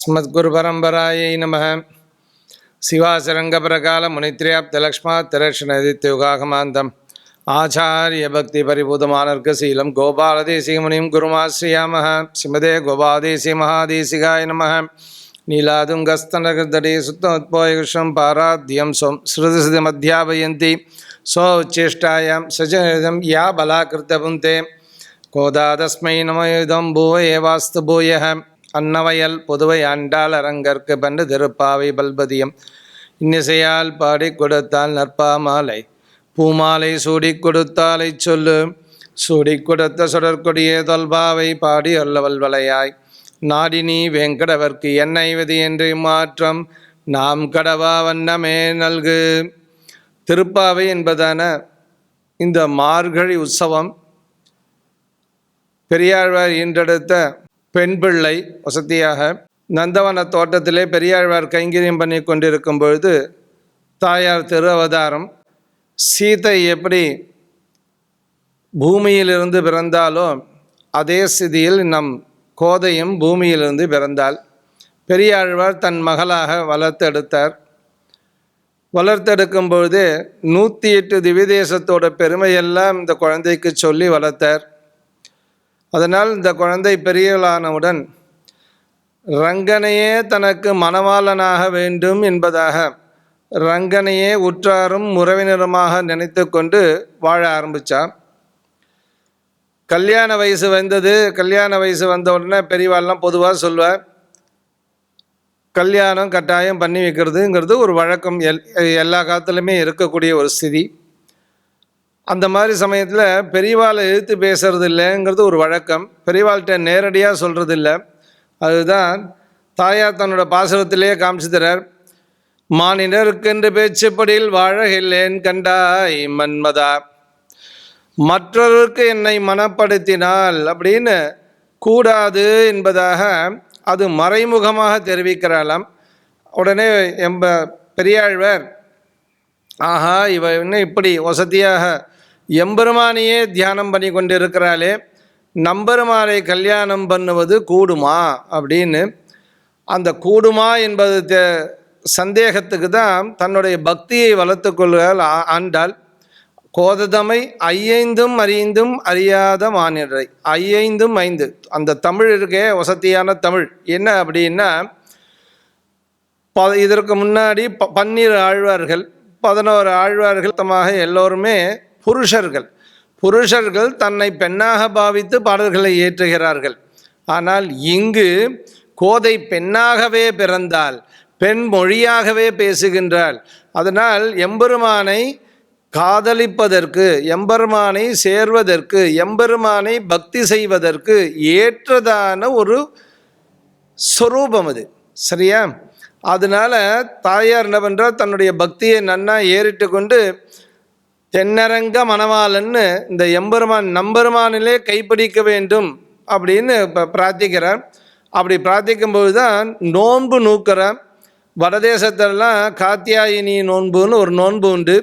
ஸ்மத்குருபரம்பராயை நமः. சிவாசரங்கபரகாலமுனித்ரயாப்தலக்ஷ்மாத்திரக்ஷணதித்யுகாகமாந்தம் ஆச்சாரிய பக்தி பரிபூதமானர்க்கசீலம் கோபாலதேசிகமுனிம் குருமாஸ்ரயாமः. ஸ்ரீமதே கோபாலதேசிக மகாதேசிகாய நமः. நீலாதுங்கஸ்தனகிருதடே சுத்தமுத்போயகிருஷ்ணம் பாராத்யம் ஸ்வம் ஸ்ருதிசிதமத்யாபயந்தி ஸ்வோச்சேஷ்டாயாம் சஜனிதம் யா பலாகிருத்தபுந்தே கோதாதஸ்மை நமயுதம் பூவ ஏவாஸ்து பூயः. அன்னவயல் புதுவை ஆண்டாள் அரங்கற்கு பண்டு திருப்பாவை பல்பதியம் இன்னிசையால் பாடி கொடுத்தால் நற்பாமாலை பூமாலை சூடி கொடுத்தாலை சொல்லு. சூடி கொடுத்த சுடற்கொடியே தொல்பாவை பாடி அல்லவல்வலையாய் நாடினி வெங்கடவர்க்கு என்னை விதி என்று மாற்றம் நாம் கடவா வண்ணமே நல்கு. திருப்பாவை என்பதான இந்த மார்கழி உற்சவம் பெரியாழ்வார் ஈன்றெடுத்த பெண் பிள்ளை வசதியாக நந்தவன தோட்டத்திலே பெரியாழ்வார் கைங்கரியம் பண்ணி கொண்டிருக்கும் பொழுது தாயார் திரு அவதாரம் சீதை எப்படி பூமியிலிருந்து பிறந்தாலோ அதே ஸ்திதியில் நம் கோதையும் பூமியிலிருந்து பிறந்தாள். பெரியாழ்வார் தன் மகளாக வளர்த்தெடுத்தார். வளர்த்தெடுக்கும் பொழுது 108 திவ்யதேசத்தோட பெருமையெல்லாம் இந்த குழந்தைக்கு சொல்லி வளர்த்தார். அதனால் இந்த குழந்தை பெரியவளானவுடன் ரங்கனையே தனக்கு மணவாளனாக வேண்டும் என்பதாக ரங்கனையே உற்றாரும் உறவினருமாக நினைத்து கொண்டு வாழ ஆரம்பித்தார். கல்யாண வயசு வந்தது. கல்யாண வயசு வந்த உடனே பெரியவாள்லாம் பொதுவாக சொல்வார், கல்யாணம் கட்டாயம் பண்ணி வைக்கிறதுங்கிறது ஒரு வழக்கம் எல்லா காலத்துலையுமே இருக்கக்கூடிய ஒரு ஸ்திதி. அந்த மாதிரி சமயத்தில் பெரியவாளை எதிர்த்து பேசுறது இல்லைங்கிறது ஒரு வழக்கம். பெரியவாள்கிட்ட நேரடியாக சொல்கிறது இல்லை. அதுதான் தாயார் தன்னோட பாசுரத்திலே காமிச்சு தரார். மானினருக்கென்று பேச்சுப்படியில் வாழகில்லேன் கண்டாய் மன்மதா, மற்றவருக்கு என்னை மனப்படுத்தினால் அப்படின்னு கூடாது என்பதாக அது மறைமுகமாக தெரிவிக்கிறாளாம். உடனே பெரியாழ்வார், ஆஹா இவ இன்னும் இப்படி வசதியாக எம்பெருமானையே தியானம் பண்ணி கொண்டு இருக்கிறாளே, நம்பெருமானை கல்யாணம் பண்ணுவது கூடுமா அப்படின்னு அந்த கூடுமா என்பது சந்தேகத்துக்கு தான் தன்னுடைய பக்தியை வளர்த்து கொள்கிறாள் ஆண்டாள். கோததமை ஐயைந்தும் அறிந்தும் அறியாத மானிடரை. ஐயைந்தும் 5 அந்த தமிழ் இருக்கே வசதியான தமிழ். என்ன அப்படின்னா, இதற்கு முன்னாடி 12 ஆழ்வார்கள் 11 ஆழ்வார்கள் மொத்தமாக எல்லோருமே புருஷர்கள் தன்னை பெண்ணாக பாவித்து பாடல்களை ஏற்றுகிறார்கள். ஆனால் இங்கு கோதை பெண்ணாகவே பிறந்தாள், பெண் மொழியாகவே பேசுகின்றாள். அதனால் எம்பெருமானை காதலிப்பதற்கு, எம்பெருமானை சேர்வதற்கு, எம்பெருமானை பக்தி செய்வதற்கு ஏற்றதான ஒரு ஸ்வரூபம் அது. சரியா? அதனால தாயார் என்ன பண்ணுறார், தன்னுடைய பக்தியை நன்னா ஏறிட்டு கொண்டு தென்னரங்க மணவாளன்னு இந்த நம்பெருமானிலே கைப்பிடிக்க வேண்டும் அப்படின்னு பிரார்த்திக்கிறார். அப்படி பிரார்த்திக்கும்போது தான் நோன்பு நூக்கிறார். வடதேசத்திலலாம் காத்தியாயினி நோன்புன்னு ஒரு நோன்பு உண்டு.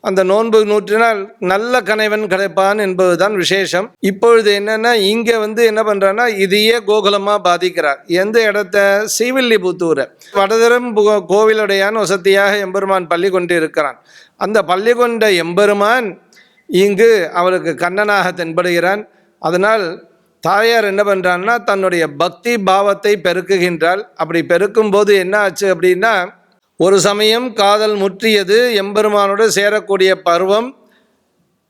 அந்த நோன்பு நூற்றினால் நல்ல கணைவன் கிடைப்பான் என்பது தான் விசேஷம். இப்பொழுது என்னென்னா, இங்கே என்ன பண்ணுறான்னா, இதையே கோகுலமாக பாதிக்கிறார். எந்த இடத்த? ஸ்ரீவில்லிபுத்தூரை. வடதரம் கோவிலுடையான் வசதியாக எம்பெருமான் பள்ளி கொண்டு இருக்கிறான். அந்த பள்ளி கொண்ட எம்பெருமான் இங்கு அவருக்கு கண்ணனாக தென்படுகிறான். அதனால் தாயார் என்ன பண்ணுறான்னா, தன்னுடைய பக்தி பாவத்தை பெருக்குகின்றாள். அப்படி பெருக்கும்போது என்ன ஆச்சு அப்படின்னா, ஒரு சமயம் காதல் முற்றியது. எம்பெருமானோடு சேரக்கூடிய பருவம்.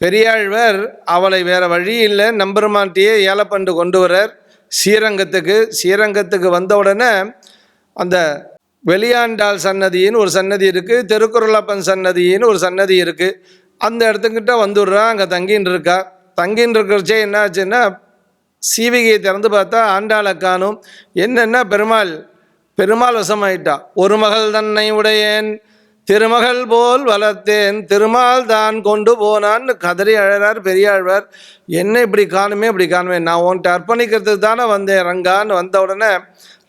பெரியாழ்வர் அவளை வேறு வழி இல்லை, நம்பெருமான்கிட்டயே ஏலப்பண்டு கொண்டு வரார் ஸ்ரீரங்கத்துக்கு வந்த உடனே அந்த வெளியாண்டாள் சன்னதின்னு ஒரு சன்னதி இருக்குது, திருக்குறளப்பன் சன்னதின்னு ஒரு சன்னதி இருக்குது. அந்த இடத்துக்கிட்ட வந்துடுறா. அங்கே தங்கின்னு இருக்கிறச்சே என்ன ஆச்சுன்னா, சீவிகையை திறந்து பார்த்தா ஆண்டாளை காணும். என்னென்னா பெருமாள் வசமாயிட்டா. ஒரு மகள் தன்னை உடையேன் திருமகள் போல் வளர்த்தேன் திருமால் தான் கொண்டு போனான்னு கதறி அழறார் பெரியாழ்வார். என்ன இப்படி காணுமே, நான் உன்ட்டு அர்ப்பணிக்கிறதுக்கு தானே வந்தேன் ரங்கான்னு. வந்த உடனே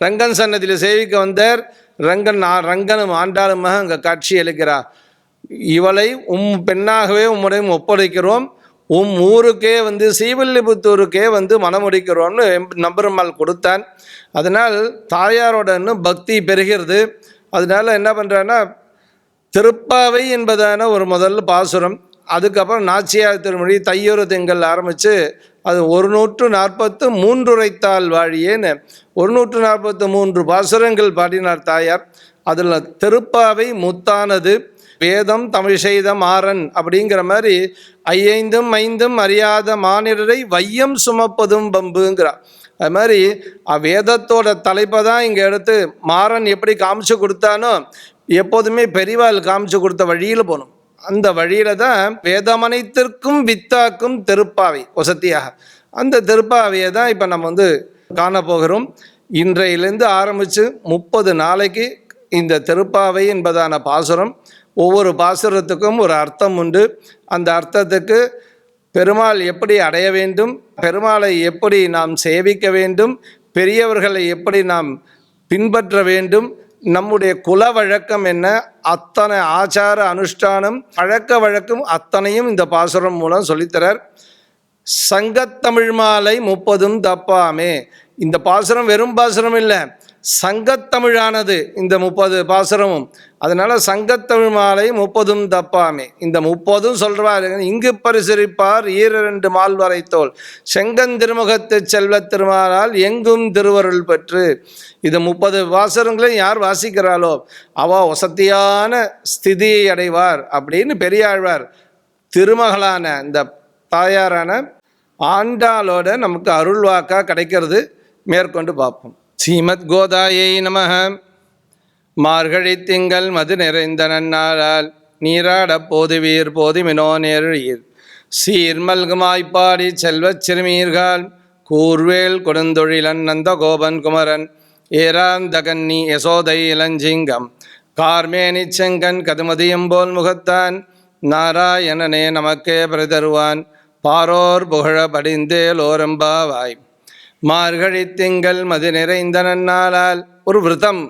ரங்கன் சன்னதியில் சேவிக்க வந்தார். ரங்கனும் ஆண்டாளுமாக அங்கே காட்சி அளிக்கிறார். இவளை பெண்ணாகவே உம்முடையும் ஒப்படைக்கிறோம், ஊருக்கே வந்து ஸ்ரீவில்லிபுத்தூருக்கே வந்து மனமுடிக்கிறோன்னு நம்பெருமாள் கொடுத்தான். அதனால் தாயாரோட இன்னும் பக்தி பெறுகிறது. அதனால என்ன பண்ணுறான்னா திருப்பாவை என்பதான ஒரு முதல் பாசுரம், அதுக்கப்புறம் நாச்சியார் திருமொழி தையொரு திங்கள் ஆரம்பித்து அது 143 உரைத்தால் வாழியேன்னு 143 பாசுரங்கள் பாடினார் தாயார். அதில் திருப்பாவை முத்தானது. வேதம் தமிழ் செய்த மாறன் அப்படிங்கிற மாதிரி ஐந்தும் ஐந்தும் அறியாத மானிடரை வையம் சுமப்பதும் பம்புங்கிறார். அது மாதிரி வேதத்தோட தலைப்பை தான் இங்கே எடுத்து மாறன் எப்படி காமிச்சு கொடுத்தானோ எப்போதுமே பெரியவாள் காமிச்சு கொடுத்த வழியில் போகணும். அந்த வழியில் தான் வேதமனைத்திற்கும் வித்தாக்கும் திருப்பாவை வசதியாக. அந்த திருப்பாவையை தான் இப்போ நம்ம வந்து காணப்போகிறோம். இன்றையிலேருந்து ஆரம்பித்து 30 நாளைக்கு இந்த திருப்பாவை என்பதான பாசுரம், ஒவ்வொரு பாசுரத்துக்கும் ஒரு அர்த்தம் உண்டு. அந்த அர்த்தத்துக்கு பெருமாள் எப்படி அடைய வேண்டும், பெருமாளை எப்படி நாம் சேவிக்க வேண்டும், பெரியவர்களை எப்படி நாம் பின்பற்ற வேண்டும், நம்முடைய குல வழக்கம் என்ன, அத்தனை ஆச்சார அனுஷ்டானம் பழக்க வழக்கம் அத்தனையும் இந்த பாசுரம் மூலம் சொல்லித்தரார். சங்கத்தமிழ் மாலை 30 தப்பாமே. இந்த பாசுரம் வெறும் பாசுரம் இல்லை, சங்கத்தமிழானது இந்த 30 பாசுரமும். அதனால சங்கத்தமிழ் மாலை 30 தப்பாமே. இந்த 30 சொல்றாரு. இங்கு பரிசரிப்பார் 2 மால் வரைத்தோல் செங்கந்திருமுகத்து செல்வ திருமாலால் எங்கும் திருவருள் பெற்று. இது 30 பாசுரங்களையும் யார் வாசிக்கிறாளோ அவ வசதியான ஸ்திதியை அடைவார் அப்படின்னு பெரியாழ்வார் திருமகளான இந்த தாயாரான ஆண்டாளோட நமக்கு அருள்வாக்கா கிடைக்கிறது. மேற்கொண்டு பார்ப்போம். ஸ்ரீமத் கோதாயை நமஹ. மார்கழி திங்கள் மது நிறைந்த நன்னாளால் நீராட போதுவீர் போதுமினோ நேரீர் சீர்மல்குமாய்ப்பாடி செல்வச் சிறுமீர்கள் கூர்வேல் கொடுந்தொழிலன் நந்த கோபன் குமரன் ஏராந்த கன்னி யசோதை இளஞ்சிங்கம் கார்மேனி செங்கன் கதுமதியம் போல் முகத்தான் நாராயணனே நமக்கே பிரதருவான் பாரோர் புகழ படிந்தேலோரம்பாவாய். மார்கழி திங்கள் மது நிறைந்த நன்னாளால் ஒரு விரதம்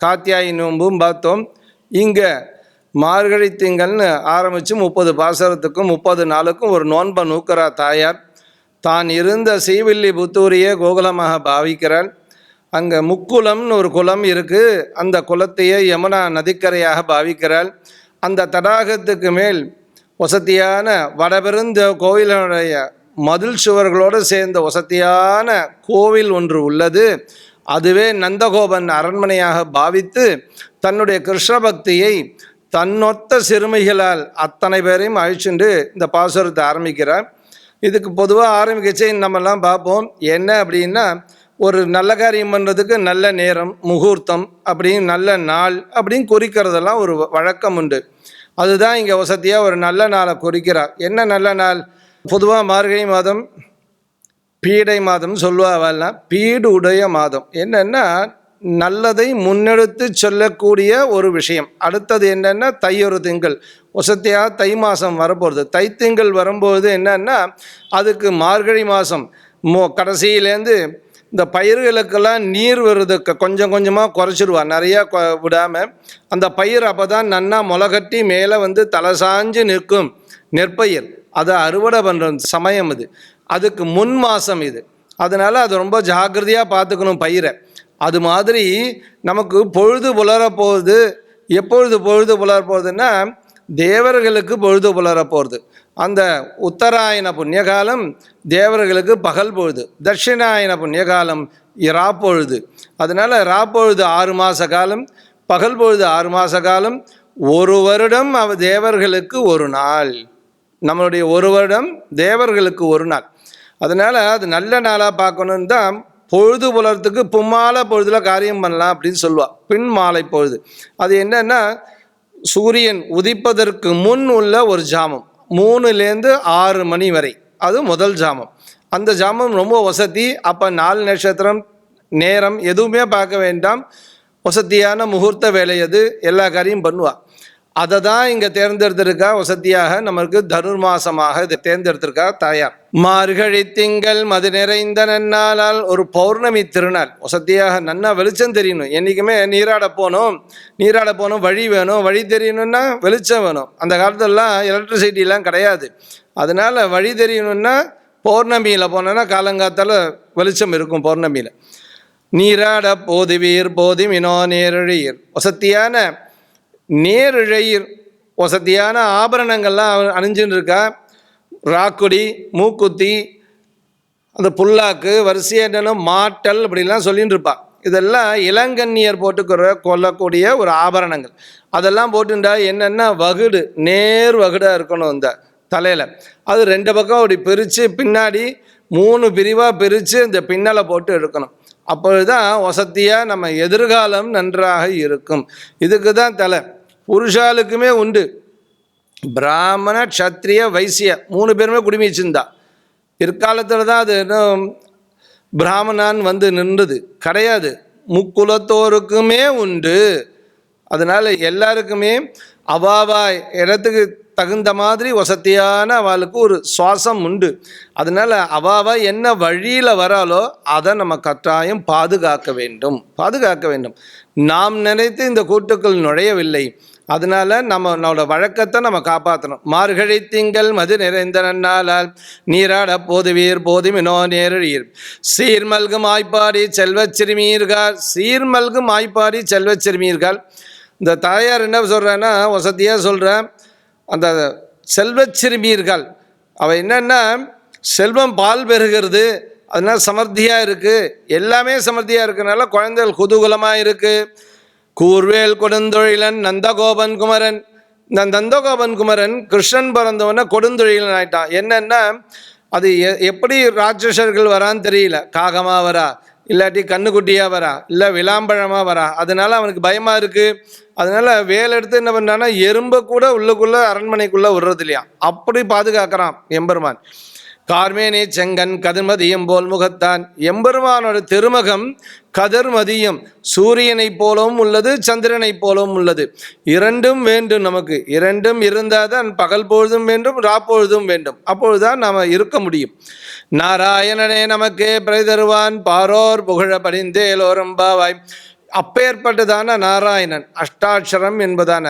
காத்தியாயி நோம்பும் பார்த்தோம். இங்கே மார்கழி திங்கள்னு ஆரம்பித்து 30 பாசுரத்துக்கும் 30 நாளுக்கும் ஒரு நோன்பை நூக்கிறா தாயார். தான் இருந்த ஸ்ரீவில்லிபுத்தூரையே கோகுலமாக பாவிக்கிறாள். அங்கே முக்குளம்னு ஒரு குளம் இருக்குது. அந்த குளத்தையே யமுனா நதிக்கரையாக பாவிக்கிறாள். அந்த தடாகத்துக்கு மேல் வசதியான வடபெருந்த கோயிலுடைய மதில் சுவர்களோடு சேர்ந்த வசதியான கோவில் ஒன்று உள்ளது. அதுவே நந்தகோபன் அரண்மனையாக பாவித்து தன்னுடைய கிருஷ்ண பக்தியை தன்னொத்த சிறுமிகளால் அத்தனை பேரையும் அழிச்சுண்டு இந்த பாசுரத்தை ஆரம்பிக்கிறார். இதுக்கு பொதுவாக ஆரம்பிக்கச்சே நம்மெல்லாம் பார்ப்போம் என்ன அப்படின்னா, ஒரு நல்ல காரியம் பண்ணுறதுக்கு நல்ல நேரம் முகூர்த்தம் அப்படின்னு நல்ல நாள் அப்படின்னு குறிக்கிறதெல்லாம் ஒரு வழக்கம் உண்டு. அதுதான் இங்கே வசதியாக ஒரு நல்ல நாளை குறிக்கிறார். என்ன நல்ல நாள்? பொதுவாக மார்கழி மாதம் பீடை மாதம் சொல்லுவாங்கலாம். பீடு உடைய மாதம் என்னென்னா நல்லதை முன்னெடுத்து சொல்லக்கூடிய ஒரு விஷயம். அடுத்தது என்னென்னா தையொரு திங்கள் வசதியாக தை மாதம் வரப்போகிறது. தைத்திங்கள் வரும்போது என்னன்னா அதுக்கு மார்கழி மாதம் கடைசியிலேருந்து இந்த பயிர்களுக்கெல்லாம் நீர் வருதுக்கு கொஞ்சம் கொஞ்சமாக குறைச்சிடுவா, நிறையா விடாமல். அந்த பயிர் அப்போ தான் நன்னா முளைகட்டி மேலே வந்து தலை சாஞ்சு நிற்கும் நெற்பயிர். அதை அறுவடை பண்ணுற சமயம் இது. அதுக்கு முன் மாதம் இது. அதனால் அது ரொம்ப ஜாக்கிரதையாக பார்த்துக்கணும் பயிரை. அது மாதிரி நமக்கு பொழுது புலரப்போகுது. எப்பொழுது பொழுது புலரப்போகுதுன்னா தேவர்களுக்கு பொழுது புலரப்போகுது. அந்த உத்தராயண புண்ணியகாலம் தேவர்களுக்கு பகல் பொழுது, தட்சிணாயன புண்ணியகாலம் இராப்பொழுது. அதனால் இராப்பொழுது 6 மாத காலம், பகல் பொழுது 6 மாத காலம். ஒரு வருடம் தேவர்களுக்கு ஒரு நாள். நம்மளுடைய ஒரு வருடம் தேவர்களுக்கு ஒரு நாள். அதனால் அது நல்ல நாளாக பார்க்கணுன்னு தான் பொழுது புலறதுக்கு பும்மாலை பொழுதில் காரியம் பண்ணலாம் அப்படின்னு சொல்லுவாள். பின் மாலை பொழுது அது என்னன்னா சூரியன் உதிப்பதற்கு முன் உள்ள ஒரு ஜாமம் 3லேருந்து 6 மணி வரை, அது முதல் ஜாமம். அந்த ஜாமம் ரொம்ப வசதி. அப்போ 4 நட்சத்திரம் நேரம் எதுவுமே பார்க்க வேண்டாம். வசதியான முகூர்த்த வேலை அது, எல்லா காரியம் பண்ணுவாள். அதை தான் இங்கே தேர்ந்தெடுத்திருக்கா வசதியாக. நமக்கு தனுர்மாசமாக இதை தேர்ந்தெடுத்திருக்கா தாயார். மார்கழி திங்கள் மது நிறைந்த நன்னாளால் ஒரு பௌர்ணமி திருநாள். வசதியாக நன்னா வெளிச்சம் தெரியணும். என்றைக்குமே நீராட போகணும் வழி வேணும். வழி தெரியணும்னா வெளிச்சம் வேணும். அந்த காலத்திலலாம் எலக்ட்ரிசிட்டிலாம் கிடையாது. அதனால் வழி தெரியணுன்னா பௌர்ணமியில் போனோன்னா காலங்காத்தால் வெளிச்சம் இருக்கும். பௌர்ணமியில் நீராட போதுவீர் போதுமினோ நேரிழையீர், வசத்தியான நேரிழையீர், வசதியான ஆபரணங்கள்லாம் அணிஞ்சுன்னு இருக்கா. ராக்குடி, மூக்குத்தி, அந்த புல்லாக்கு, வரிசையாக என்னென்ன மாட்டல் அப்படிலாம் சொல்லின்னு இருப்பா. இதெல்லாம் இளங்கண்ணியர் கொள்ளக்கூடிய ஒரு ஆபரணங்கள். அதெல்லாம் போட்டுண்டா என்னென்னா வகுடு, நேர் வகுடாக இருக்கணும் இந்த தலையில். அது 2 பக்கம் அப்படி பிரித்து பின்னாடி 3 பிரிவாக பிரித்து இந்த பின்னலை போட்டு எடுக்கணும். அப்பொழுது தான் வசதியாக நம்ம எதிர்காலம் நன்றாக இருக்கும். இதுக்கு தான் தலை. புருஷாளுக்குமே உண்டு. பிராமண, க்ஷத்ரிய, வைசிய 3 பேருமே குடுமி வச்சுருந்தா. பிற்காலத்தில் தான் அது இன்னும் பிராமணான் வந்து நின்றுது கிடையாது. முக்குலத்தோருக்குமே உண்டு. அதனால் எல்லாருக்குமே அவாவா இடத்துக்கு தகுந்த மாதிரி வசதியான அவளுக்கு ஒரு சுவாசம் உண்டு. அதனால் அவாவா என்ன வழியில் வராலோ அதை நம்ம கட்டாயம் பாதுகாக்க வேண்டும். நாம் நினைத்து இந்த கூட்டுக்குள் நுழையவில்லை. அதனால் நம்மளோட வழக்கத்தை நம்ம காப்பாற்றணும். மார்கழி திங்கள் மது நிறைந்த நன்னாளால் நீராட போதுவீர் போதுமினோ நேரழீர், சீர்மல்கும் ஆய்ப்பாடி செல்வச் சிறுமீர்கள், சீர்மல்கும் ஆய்ப்பாடி செல்வச் சிறுமீர்கள். இந்த தாயார் என்ன சொல்கிறேன்னா வசதியாக சொல்கிறேன். அந்த செல்வச் சிறுமீர்கள் அவள் என்னென்னா செல்வம் பால் பெறுகிறது, அதனால் சமர்த்தியாக இருக்குது. எல்லாமே சமர்த்தியாக இருக்கிறதுனால குழந்தைகள் குதூகலமாக இருக்குது. கூர்வேல் கொடுந்தொழிலன் நந்தகோபன் குமரன். இந்த நந்தகோபன் குமரன் கிருஷ்ணன் பிறந்தவன கொடுந்தொழிலன் ஆயிட்டான். என்னென்னா அது எப்படி ராட்சசர்கள் வரான்னு தெரியல. காகமாக வரா, இல்லாட்டி கண்ணுக்குட்டியாக வரா, இல்லை விளாம்பழமாக வரா. அதனால அவனுக்கு பயமாக இருக்குது. அதனால் வேலை எடுத்து என்ன பண்ணுறான்னா எறும்பை கூட உள்ளுக்குள்ளே அரண்மனைக்குள்ளே விடுறது இல்லையா, அப்படி பாதுகாக்கிறான் எம்பெருமான். கார்மேனே செங்கன் கதிர்மதியம் போல் முகத்தான். எம்பெருமானோட திருமுகம் கதிர்மதியம், சூரியனைப் போலவும் உள்ளது, சந்திரனைப் போலவும் உள்ளது. 2ம் வேண்டும் நமக்கு. 2ம் இருந்தால் தான் பகல் பொழுதும் வேண்டும், ராப்பொழுதும் வேண்டும். அப்பொழுதுதான் நாம் இருக்க முடியும். நாராயணனே நமக்கே பிறை தருவான் பாரோர் புகழ படிந்தேலோரும் பாவாய். அப்பேற்பட்டதான நாராயணன் அஷ்டாட்சரம் என்பதான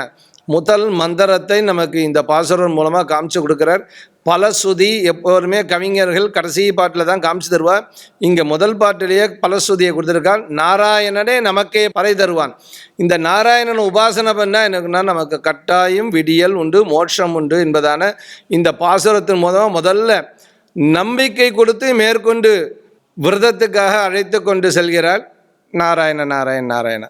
முதல் மந்திரத்தை நமக்கு இந்த பாசுரம் மூலமாக காமிச்சு கொடுக்குறார். பலஸ்ருதி எப்போதுமே கவிஞர்கள் கடைசி பாட்டில் தான் காமிச்சு தருவார். இங்கே முதல் பாட்டிலேயே பலஸ்ருதியை கொடுத்துருக்கார். நாராயணனே நமக்கே பறை தருவான். இந்த நாராயணன் உபாசனை பண்ணால் எனக்குன்னா நமக்கு கட்டாயம் விடியல் உண்டு, மோட்சம் உண்டு என்பதான இந்த பாசுரத்தின் மூலம் முதல்ல நம்பிக்கை கொடுத்து மேற்கொண்டு விரதத்துக்காக அழைத்து கொண்டு செல்கிறார். நாராயண நாராயண நாராயண.